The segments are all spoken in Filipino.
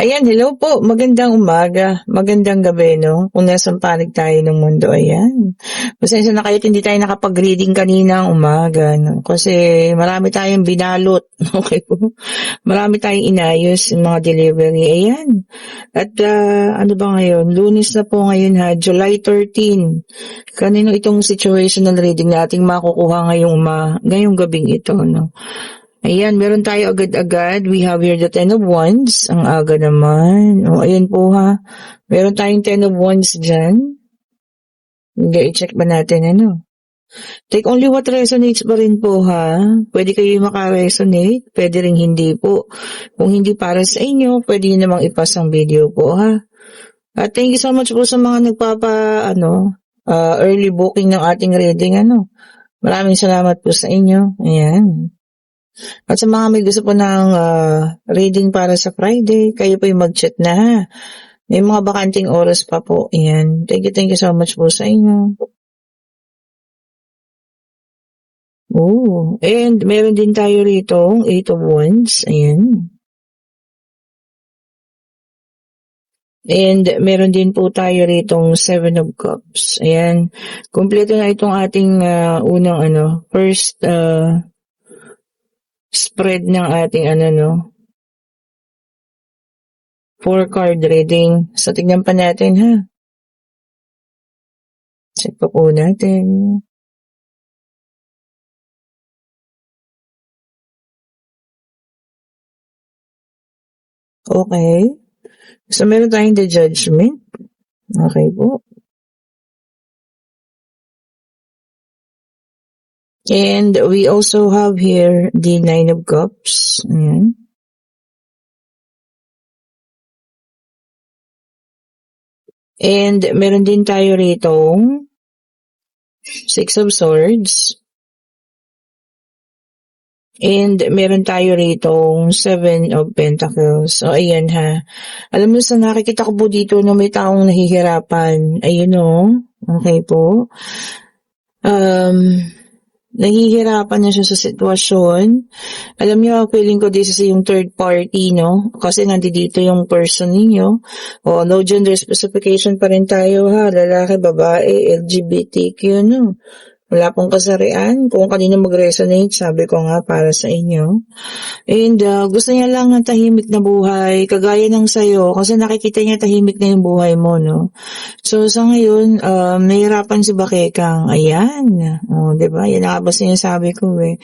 Ayan, hello po. Magandang umaga, magandang gabi, no? Kung nasang panig tayo ng mundo, ayan. Pasensya na kayo at hindi tayo nakapag-reading kaninang umaga, no? Kasi marami tayong binalot, okay po? Marami tayong inayos yung mga delivery, ayan. At ano ba ngayon? Lunes na po ngayon ha, July 13. Kanino itong situational reading na ating makukuha ngayong gabing ito, no? Ayan, meron tayo agad-agad. We have here the Ten of Wands. Ang aga naman. O, ayan po ha. Meron tayong Ten of Wands dyan. Hindi, i-check ba natin ano? Take only what resonates pa rin po ha. Pwede kayo maka-resonate. Pwede rin hindi po. Kung hindi para sa inyo, pwede nyo namang ipas ang video po ha. At thank you so much po sa mga early booking ng ating reading ano. Maraming salamat po sa inyo. Ayan. At sa mga may gusto po ng reading para sa Friday, kayo po yung mag-chat na ha. May mga bakanting oras pa po. Ayan. Thank you so much po sa inyo. Oh, and meron din tayo rito, Eight of Wands. Ayan. And meron din po tayo ritong Seven of Cups. Ayan. Kompleto na itong ating first spread ng ating 4-card reading. So, tignan pa natin ha. Check pa po natin. Okay. So, meron tayong the Judgment. Okay po. And we also have here the Nine of Cups. Ayan. And meron din tayo rito Six of Swords. And meron tayo rito Seven of Pentacles. So, ayan ha. Alam mo sa nakikita ko po dito na may taong nahihirapan. Ayun o. Okay po. Nahihirapan na siya sa sitwasyon. Alam niyo, feeling ko this is yung third party, no? Kasi nandito yung person ninyo. O, no gender specification pa rin tayo, ha? Lalaki, babae, LGBTQ, no? Wala pong kasarian. Kung kanino mag-resonate, sabi ko nga para sa inyo. And gusto niya lang ng tahimik na buhay, kagaya ng sayo, kasi nakikita niya tahimik na yung buhay mo, no? So, sa ngayon, nahihirapan si Bakekang. Ayan. O, diba? Yan ang ba sinasabi ko, eh.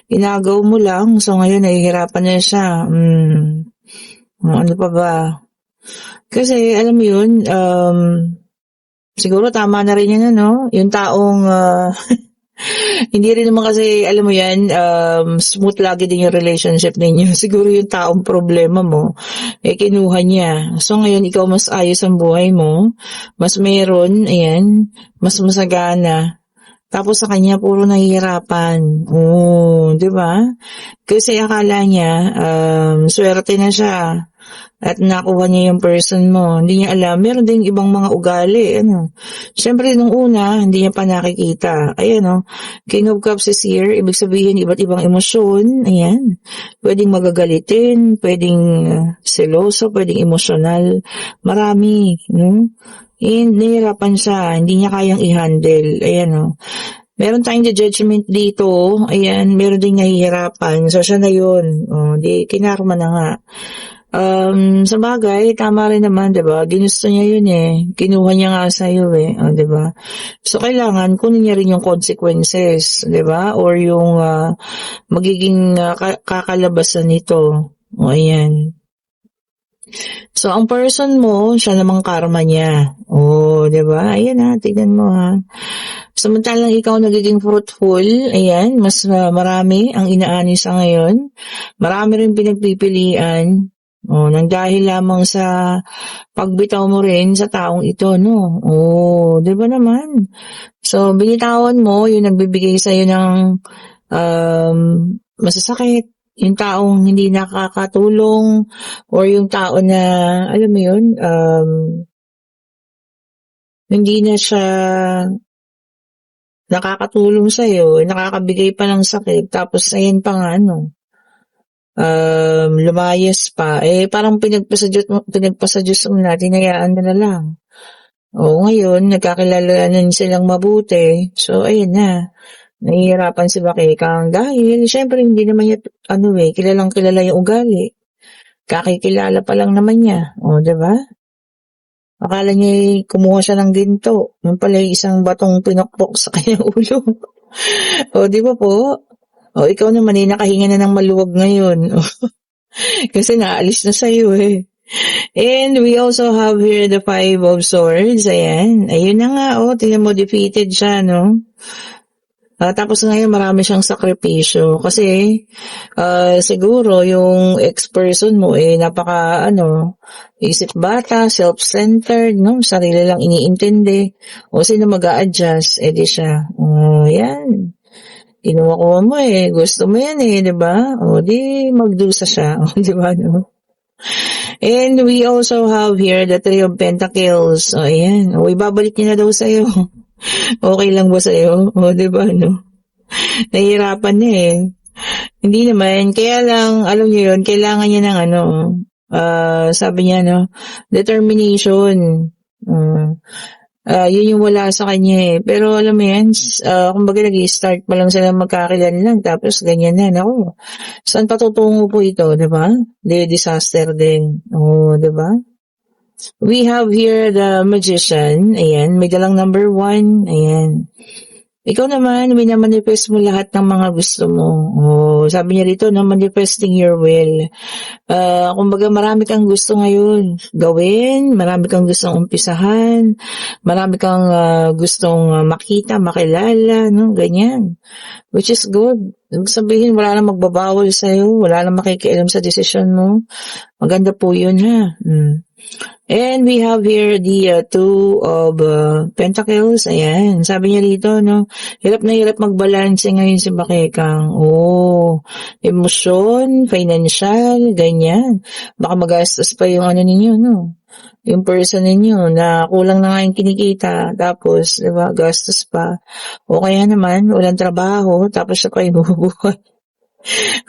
Inagaw mo lang, so ngayon, nahihirapan na siya. Ano pa ba? Kasi, alam mo yun, siguro tama na rin yan, ano? Yung taong, hindi rin naman kasi, alam mo yan, smooth lagi din yung relationship ninyo. Siguro yung taong problema mo, kinuha niya. So ngayon, ikaw mas ayos ang buhay mo, mas mayroon, ayan, mas masagana. Tapos sa kanya, puro nahihirapan. Oo, di ba? Kasi akala niya, swerte na siya. At nakuha niya yung person mo. Hindi niya alam, meron din ibang mga ugali. Siyempre, nung una, hindi niya pa nakikita. Ayan, King of Cups is here. Ibig sabihin, iba't ibang emosyon. Ayan. Pwedeng magagalitin, pwedeng seloso, pwedeng emosyonal. Marami, no? And nahihirapan siya. Hindi niya kayang i-handle. Ayan, Meron tayong the Judgment dito. Ayan, meron ding nahihirapan. So, siya na yun. Di, kinarma na nga. Sa bagay, tama rin naman, 'di ba? Ginusto niya 'yun eh. Kinuha niya nga sa iyo eh, 'di ba? So kailangan kunin niya rin yung consequences, 'di ba? Or yung magiging kakalabasan nito. O ayan. So ang person mo, siya namang karma niya. 'di ba? Ayan tignan mo ha. Samantalang ikaw nagiging fruitful, ayan, mas marami ang inaani sa ngayon. Marami rin pinagpipilian. Nang dahil lamang sa pagbitaw mo rin sa taong ito, no? 'di ba naman? So, binitawan mo yung nagbibigay sa'yo ng masasakit, yung taong hindi nakakatulong, or yung tao na, alam mo yun, hindi na siya nakakatulong sa'yo, nakakabigay pa ng sakit, tapos ayan pa nga, lumayas pa, parang pinagpasadyos mo na, tinayaan mo na lang. Ngayon, nagkakilala na silang mabuti. So, ayun na. Nahihirapan si Bakekang dahil syempre hindi naman niya, kilalang kilala yung ugali. Kakikilala pa lang naman niya. 'Di ba? Akala niya kumuha siya ng ginto. Yung pala isang batong pinokpok sa kanyang ulo. 'Di ba po? Ikaw naman nakahinga na ng maluwag ngayon. Kasi naalis na sa'yo And we also have here the Five of Swords. Ayan. Ayun na nga, tingnan mo, defeated siya, no? Tapos ngayon marami siyang sakripisyo. Kasi, siguro yung ex-person mo, isip bata, self-centered, no? Sarili lang iniintindi. Sino mag-a-adjust? Di siya. Yan. Kinuha mo gusto mo yan di ba? Di magdusa siya. Di ba, no? And we also have here the Three of Pentacles. Ayan. Ibabalik niya na daw sa'yo. Okay lang ba sa'yo? Di ba, no? Nahihirapan na Hindi naman. Kaya lang, alam niyo yun, kailangan niya ng sabi niya, no? Determination. Yun yung wala sa kanya Pero alam mo yan, kumbaga nag-i-start pa lang sila magkakilanlan tapos ganyan na. Naku, saan patutungo po ito, di ba? Disaster din. Di ba? We have here the Magician. Ayan, may dalang number 1. Ayan. Ikaw naman, minamanifest mo lahat ng mga gusto mo. Sabi niya rito, no, manifesting your will. Kumbaga marami kang gusto ngayon gawin, marami kang gustong umpisahan, marami kang gustong makita, makilala, no, ganyan. Which is good. Ibig sabihin, wala nang magbabawal sa'yo, wala nang makikialam sa desisyon mo. Maganda po yun, ha. And we have here the Two of Pentacles. Ayan. Sabi niya rito, no, hirap na hirap magbalanse ngayon si Bakekang. Emosyon, financial, ganyan. Baka magastos pa yung ninyo, no? Yung person ninyo na kulang na nga yung kinikita. Tapos, diba, gastos pa. Kaya naman, walang trabaho. Tapos siya pa yung bubuhay.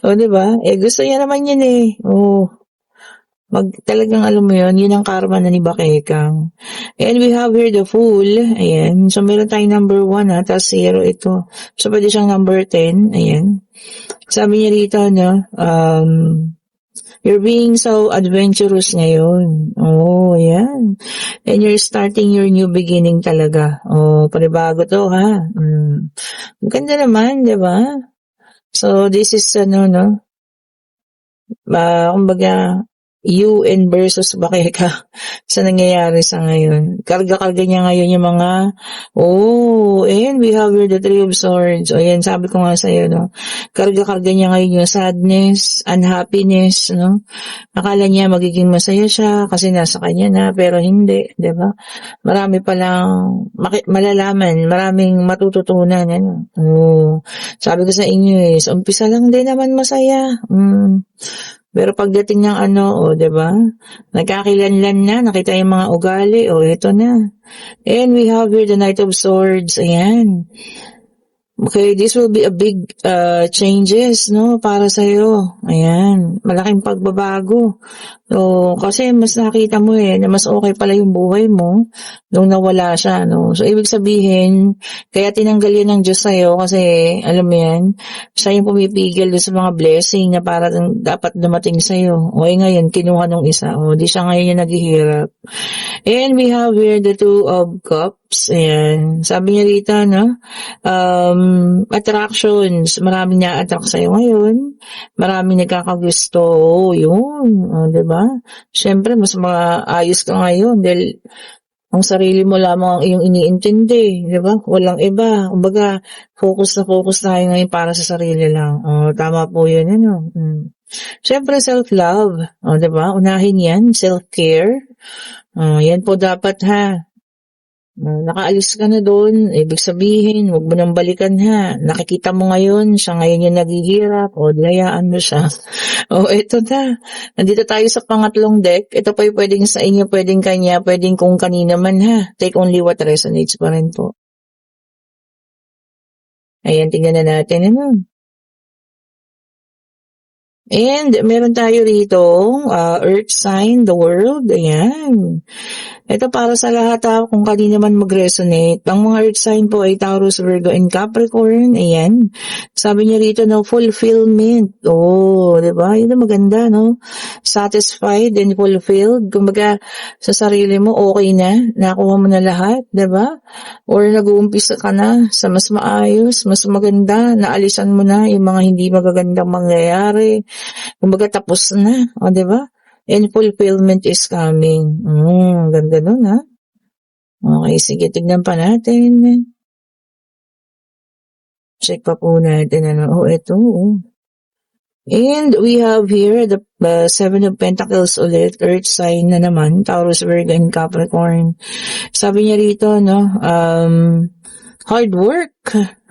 Diba? Gusto niya naman yun talagang alam mo yun ang karma na ni Bakekang. And we have here the Fool. Ayan. So, meron tayong number 1 tapos 0 ito. So, pwede siyang number 10. Ayan. Sabi niya rito, no, you're being so adventurous ngayon. Ayan. And you're starting your new beginning talaga. Panibago to, ha? Maganda naman, di ba? So, this is, kumbaga, you and versus Bakeka sa nangyayari sa ngayon. Karga-karga niya ngayon yung mga, and we have here the Three of Swords. Ayan, sabi ko nga sa'yo, no? Karga-karga niya ngayon yung sadness, unhappiness, no? Akala niya magiging masaya siya kasi nasa kanya na, pero hindi, di ba? Marami palang malalaman, maraming matututunan, sabi ko sa inyo sa umpisa lang din naman masaya. Pero pagdating ng di ba? Nagkakilanlan na, nakita yung mga ugali, ito na. And we have here the Knight of Swords. Ayan. Okay, this will be a big changes, no, para sa'yo. Ayan, malaking pagbabago. So, kasi mas nakita mo na mas okay pala yung buhay mo nung nawala siya, no. So, ibig sabihin, kaya tinanggal yun ng Diyos sa'yo kasi, alam mo yan, siya yung pumipigil sa mga blessing na para dapat dumating sa'yo. Ngayon, kinuha nung isa. Di siya ngayon yung naghihirap. And we have here the Two of Cups. Ayan. Sabi niya rito, no, attractions. Maraming na-attract sa'yo ngayon. Maraming nagkakagusto. Yun. Diba? Siyempre, mas maayos ka ngayon dahil ang sarili mo lamang ang iyong iniintindi. Diba? Walang iba. Kumbaga, focus tayo ngayon para sa sarili lang. Tama po yun. Siyempre, self-love. Diba? Unahin yan. Self-care. Yan po dapat, ha. Nakaalis ka na doon, ibig sabihin, huwag mo nang balikan, ha. Nakikita mo ngayon, siya ngayon yung naghihirap, hayaan mo siya. Ito na. Nandito tayo sa pangatlong deck. Ito pa yung pwedeng sa inyo, pwedeng kanya, pwedeng kung kanina man, ha. Take only what resonates pa rin po. Ayan, tingnan na natin, And meron tayo rito, earth sign, the world, ayan. Ito para sa lahat kung kanina man mag-resonate. Ang mga earth sign po ay Taurus, Virgo, and Capricorn, ayan. Sabi niya rito, no, fulfillment. Oh, di ba? Yun ang maganda, no? Satisfied and fulfilled. Kumbaga, sa sarili mo, okay na. Nakuha mo na lahat, di ba? Or nag-uumpisa ka na sa mas maayos, mas maganda, naalisan mo na yung mga hindi magagandang mangyayari. Kumbaga tapos na, o 'di ba? And fulfillment is coming. Ganda nun ha. Okay, sige, tignan pa natin. Check pa po natin ano. Ito. And we have here the Seven of Pentacles ulit, Earth sign na naman, Taurus, Virgo, and Capricorn. Sabi niya rito, no, hard work.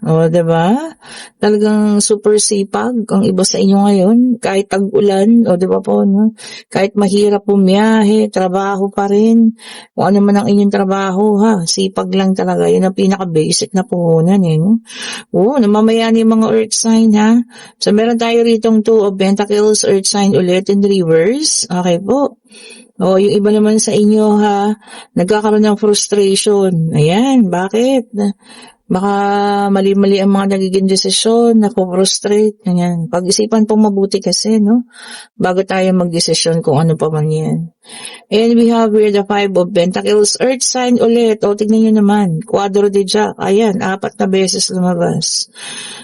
O, diba? Talagang super sipag ang iba sa inyo ngayon. Kahit tag-ulan, o diba po, no? Kahit mahirap bumiyahe, trabaho pa rin. Kung ano man ang inyong trabaho, ha? Sipag lang talaga. Yun ang pinaka-basic na puhunan, eh, no? Oo, namamayani yung mga earth sign, ha? So, meron tayo ritong Two of Pentacles, earth sign ulit in reverse. Okay po. O, yung iba naman sa inyo, ha? Nagkakaroon ng frustration. Ayan, bakit? Baka mali-mali ang mga nagiging desisyon, napo-frustrate, ganyan. Pag-isipan po mabuti kasi, no? Bago tayo mag-desisyon kung ano pa man yan. And we have here the Five of Pentacles, Earth sign ulit. O, tignan nyo naman, Quadro de Jack. Ayan, 4 na beses lumabas.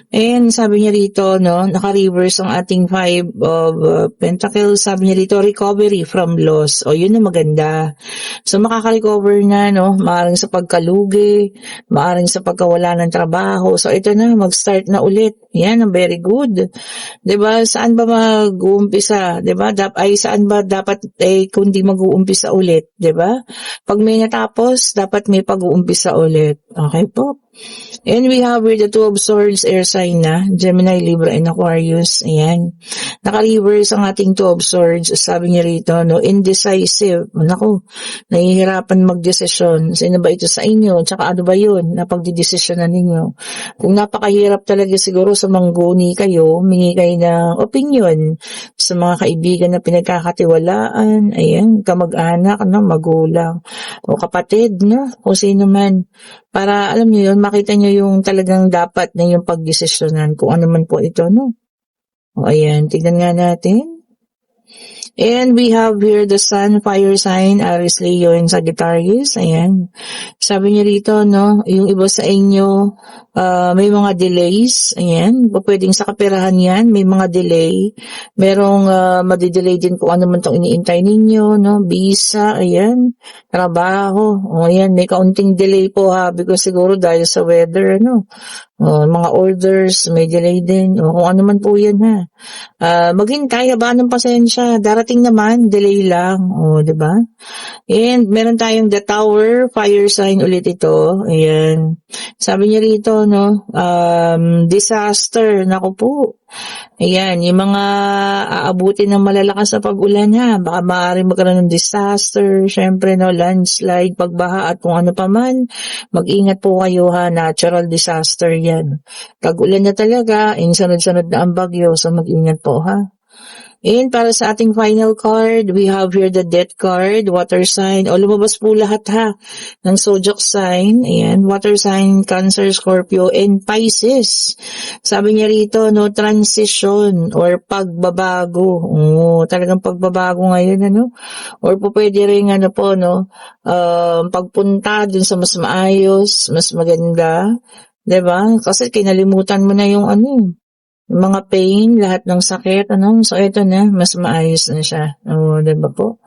And sabi niya rito, no, naka-reverse ang ating Five of Pentacles. Sabi niya rito, recovery from loss. O, yun na maganda. So, makaka-recover na, no, maaaring sa pagkalugi, maaaring sa pagkawala ng trabaho. So, ito na, mag-start na ulit. Yan, very good. 'Di ba? Saan ba mag-uumpisa? 'Di ba? Saan ba dapat kundi mag-uumpisa ulit, 'di ba? Pag may natapos, dapat may pag-uumpisa ulit. Okay po. And we have with the Two of Swords, air sign na, Gemini, Libra, and Aquarius. Ayan. Naka-reverse ang ating Two of Swords. Sabi niya rito, no, indecisive. Naku, nahihirapan mag-desisyon. Sino ba ito sa inyo? Tsaka ano ba yun? Napagdidesisyonan ninyo. Kung napakahirap talaga siguro sa mangguni kayo, humingi kayo ng opinion sa mga kaibigan na pinagkakatiwalaan, ayan, kamag-anak, no, magulang, o kapatid, no, o sino man. Para, alam niyo yun, makita niyo yung talagang dapat na yung pagdesisyonan kung ano man po ito, no? O, ayan, tignan nga natin. And we have here the Sun, fire sign, Aries, Leo, and Sagittarius. Ayan. Sabi niya rito, no, yung iba sa inyo, may mga delays. Ayan. Pwedeng sa kaperahan yan, may mga delay. Merong madidelay din kung ano man itong iniintay ninyo, no, visa, ayan, trabaho. O, ayan, may kaunting delay po ha, because siguro dahil sa weather, ano, mga orders, may delay din. O, kung ano man po yan ha. Maghintay, habaan ng pasensya. Darating naman, delay lang. O, diba? And meron tayong the Tower, fire sign ulit ito. Ayan. Sabi niya rito, no, disaster. Naku po. Ayan, yung mga aabutin ng malalakas na pag-ulan ha. Baka maaaring magkaroon ng disaster, syempre, no, landslide, pagbaha at kung ano pa man. Mag-ingat po kayo ha, natural disaster yan. Pag-ulan na talaga, sunod-sunod na ang bagyo, so mag-ingat po ha. And para sa ating final card, we have here the Death card, water sign. O, lumabas po lahat ha ng zodiac sign. Ayan, water sign, Cancer, Scorpio, and Pisces. Sabi niya rito, no, transition or pagbabago. Talagang pagbabago ngayon, ano? Or po pwede rin, ano po, no, pagpunta dun sa mas maayos, mas maganda. 'Di ba? Kasi kinalimutan mo na yung ano, mga pain, lahat ng sakit, ano? So, ito na, mas maayos na siya. O, diba po?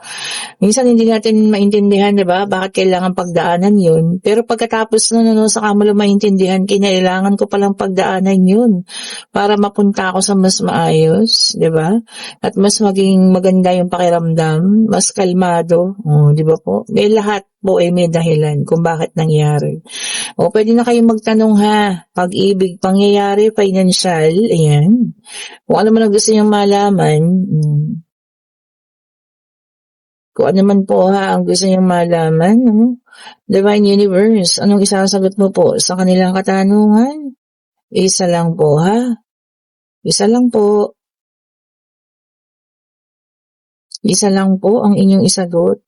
Minsan hindi natin maintindihan, diba? Bakit kailangan pagdaanan yun? Pero pagkatapos nun, ano, saka mo lang maintindihan, kinailangan ko palang pagdaanan yun para mapunta ako sa mas maayos, diba? At mas maging maganda yung pakiramdam, mas kalmado. O, diba po? May lahat po ay may dahilan kung bakit nangyari. O, pwede na kayong magtanong ha. Pag-ibig, pangyayari, financial, ayan. Kung ano man ang gusto niyong malaman, kung ano man po ha, ang gusto niyong malaman, Divine Universe, anong isasagot mo po sa kanilang katanungan? Isa lang po ha. Isa lang po. Isa lang po ang inyong isagot.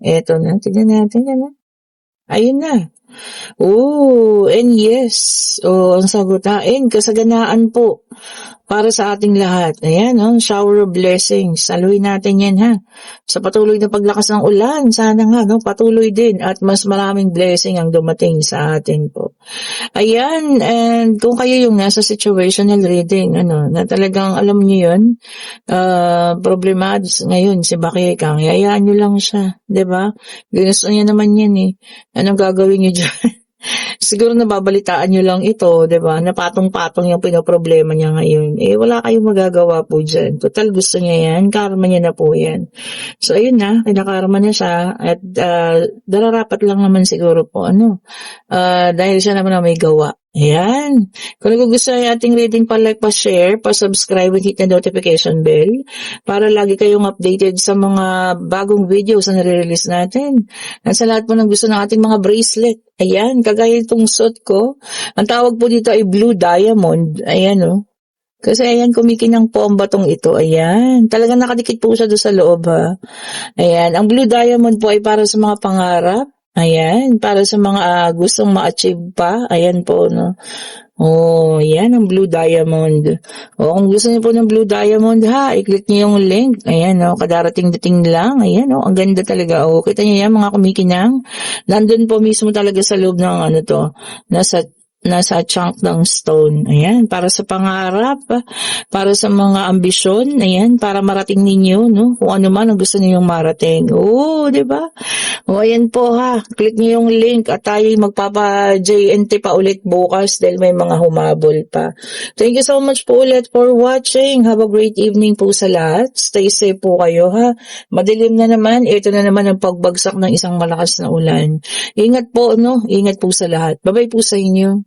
Eto na, tignan natin, ano? Ayun na. Oh, and yes. Oh, ang sagot ha. And kasaganaan po para sa ating lahat. Ayan, oh, shower of blessings. Saluhin natin yan ha. Sa patuloy na paglakas ng ulan, sana nga, no, patuloy din at mas maraming blessing ang dumating sa atin po. Ayan, and kung kayo yung nasa situational reading, ano, na talagang alam niyo yun, problemados ngayon si Bakit Kang, hayaan nyo lang siya, 'di ba? Gusto niya naman yan eh. Anong gagawin niyo dyan? Siguro nababalitaan nyo lang ito, 'di ba? Napatong-patong yung pinoproblema niya ngayon. Eh, wala kayong magagawa po dyan. Total, gusto niya yan. Karma niya na po yan. So, ayun na. Kinakarma na siya. At dararapat lang naman siguro po, ano, dahil siya naman na may gawa. Ayan. Kung nagugustuhan yung ating reading, pa-like, pa-share, pa-subscribe and hit the notification bell para lagi kayong updated sa mga bagong videos na nare-release natin. At sa lahat po ng gusto ng ating mga bracelet, ayan, kagaya itong suot ko. Ang tawag po dito ay Blue Diamond. Ayan, oh. Kasi ayan, kumikinang po ang batong ito. Ayan. Talagang nakadikit po siya doon sa loob, ha. Ayan. Ang Blue Diamond po ay para sa mga pangarap. Ayan. Para sa mga gustong ma-achieve pa. Ayan po, no. Oh, yan ang Blue Diamond. O, kung gusto niyo po ng Blue Diamond, ha, i-click niyo yung link. Ayan, oh, kadarating-dating lang. Ayan, oh, ang ganda talaga. Oh, kita niyo yan, mga kumikinang. Nandun po mismo talaga sa loob ng ano to, nasa chunk ng stone. Ayan, para sa pangarap, para sa mga ambisyon, ayan, para marating ninyo, no, kung ano man ang gusto ninyong marating. Oh, 'di ba? O, ayan po ha, click niyo yung link at tayo'y magpapa-JNT pa ulit bukas dahil may mga humabol pa. Thank you so much po ulit for watching. Have a great evening po sa lahat. Stay safe po kayo ha. Madilim na naman, ito na naman ang pagbagsak ng isang malakas na ulan. Ingat po, no? Ingat po sa lahat. Bye-bye po sa inyo.